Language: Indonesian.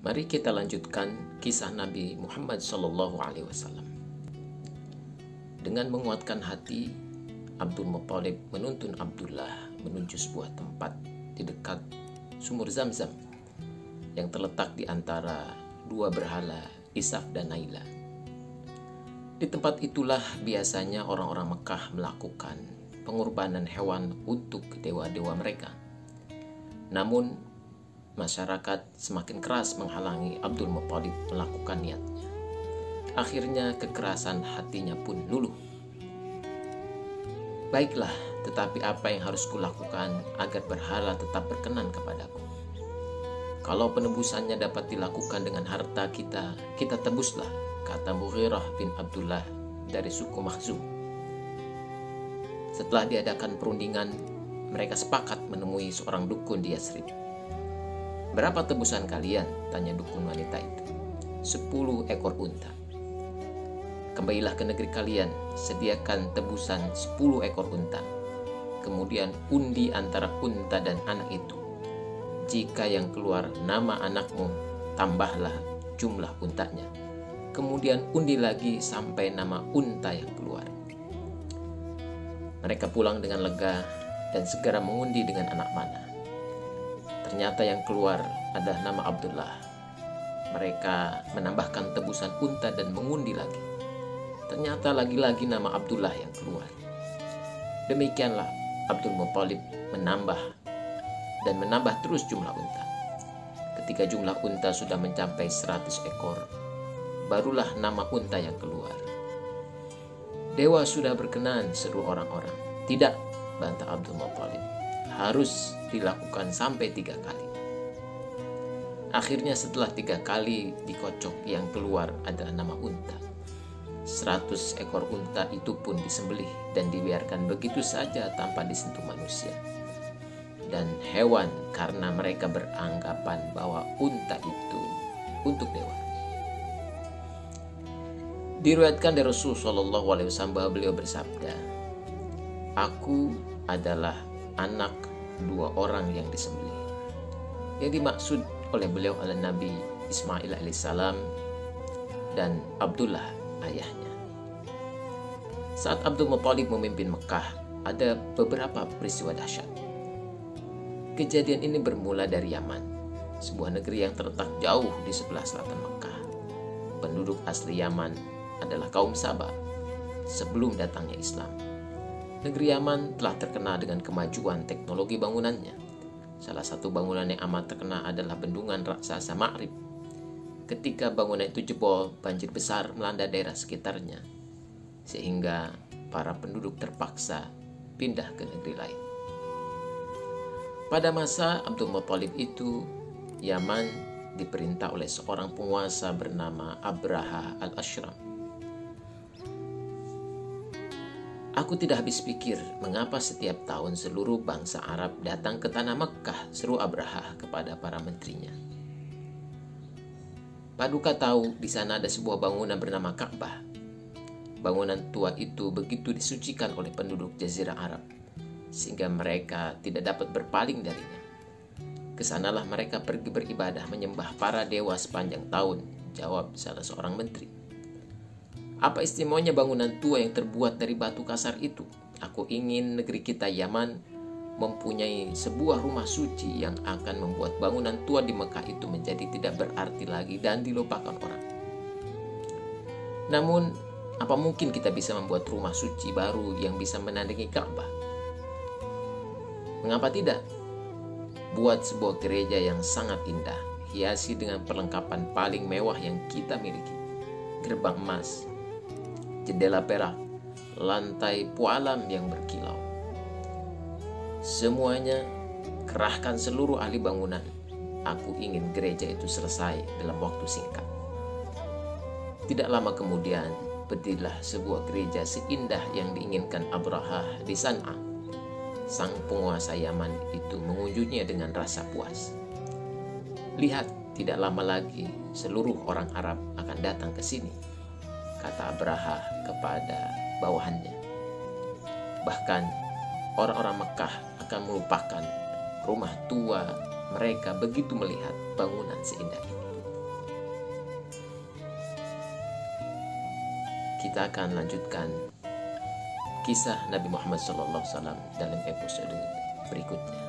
Mari kita lanjutkan kisah Nabi Muhammad SAW. Dengan menguatkan hati, Abdul Muttalib menuntun Abdullah menuju sebuah tempat di dekat sumur Zamzam yang terletak di antara dua berhala Isaf dan Naila. Di tempat itulah biasanya orang-orang Mekah melakukan pengorbanan hewan untuk dewa-dewa mereka. Namun, masyarakat semakin keras menghalangi Abdul Muttalib melakukan niatnya. Akhirnya kekerasan hatinya pun luluh. Baiklah, tetapi apa yang harus kulakukan agar berhala tetap berkenan kepadaku? Kalau penebusannya dapat dilakukan dengan harta kita tebuslah, kata Mughirah bin Abdullah dari suku Makhzum. Setelah diadakan perundingan, mereka sepakat menemui seorang dukun di Yasrib. "Berapa tebusan kalian?" tanya dukun wanita itu. 10 ekor unta. "Kembalilah ke negeri kalian, sediakan tebusan 10 ekor unta. Kemudian undi antara unta dan anak itu. Jika yang keluar nama anakmu, tambahlah jumlah untanya. Kemudian undi lagi sampai nama unta yang keluar." Mereka pulang dengan lega dan segera mengundi dengan anak mana. Ternyata yang keluar adalah nama Abdullah. Mereka menambahkan tebusan unta dan mengundi lagi. Ternyata lagi-lagi nama Abdullah yang keluar. Demikianlah Abdul Muttalib menambah terus jumlah unta. Ketika jumlah unta sudah mencapai 100 ekor, barulah nama unta yang keluar. "Dewa sudah berkenan," seru orang-orang. "Tidak," bantah Abdul Muttalib. "Harus dilakukan sampai 3 kali. Akhirnya setelah 3 kali dikocok, yang keluar adalah nama unta. 100 ekor unta itu pun disembelih dan dibiarkan begitu saja tanpa disentuh manusia dan hewan, karena mereka beranggapan bahwa unta itu untuk dewa. Diriwayatkan dari Rasulullah SAW bahwa beliau bersabda, "Aku adalah anak 2 orang yang disembelih." Yang dimaksud oleh beliau adalah Nabi Ismail alaihissalam dan Abdullah ayahnya. Saat Abdul Muttalib memimpin Mekah, ada beberapa peristiwa dahsyat. Kejadian ini bermula dari Yaman, sebuah negeri yang terletak jauh di sebelah selatan Mekah. Penduduk asli Yaman adalah kaum Saba sebelum datangnya Islam. Negeri Yaman telah terkenal dengan kemajuan teknologi bangunannya. Salah satu bangunan yang amat terkenal adalah bendungan raksasa Ma'rib. Ketika bangunan itu jebol, banjir besar melanda daerah sekitarnya, sehingga para penduduk terpaksa pindah ke negeri lain. Pada masa Abdul Muttalib itu, Yaman diperintah oleh seorang penguasa bernama Abraha al-Ashram. "Aku tidak habis pikir mengapa setiap tahun seluruh bangsa Arab datang ke tanah Mekkah," seru Abraha kepada para menterinya. "Paduka tahu di sana ada sebuah bangunan bernama Ka'bah. Bangunan tua itu begitu disucikan oleh penduduk Jazirah Arab, sehingga mereka tidak dapat berpaling darinya. Kesanalah mereka pergi beribadah menyembah para dewa sepanjang tahun," jawab salah seorang menteri. "Apa istimewanya bangunan tua yang terbuat dari batu kasar itu? Aku ingin negeri kita Yaman mempunyai sebuah rumah suci yang akan membuat bangunan tua di Mekah itu menjadi tidak berarti lagi dan dilupakan orang. Namun, apa mungkin kita bisa membuat rumah suci baru yang bisa menandingi Ka'bah? Mengapa tidak? Buat sebuah gereja yang sangat indah, hiasi dengan perlengkapan paling mewah yang kita miliki. Gerbang emas, jendela perak, lantai pualam yang berkilau. Semuanya, kerahkan seluruh ahli bangunan. Aku ingin gereja itu selesai dalam waktu singkat." Tidak lama kemudian, berdirilah sebuah gereja seindah yang diinginkan Abraha di San'a. Sang penguasa Yaman itu mengunjunginya dengan rasa puas. "Lihat, tidak lama lagi seluruh orang Arab akan datang ke sini," kata Abraha kepada bawahannya. Bahkan orang-orang Mekah akan melupakan rumah tua mereka begitu melihat bangunan seindah ini. kita akan lanjutkan kisah Nabi Muhammad SAW dalam episode berikutnya.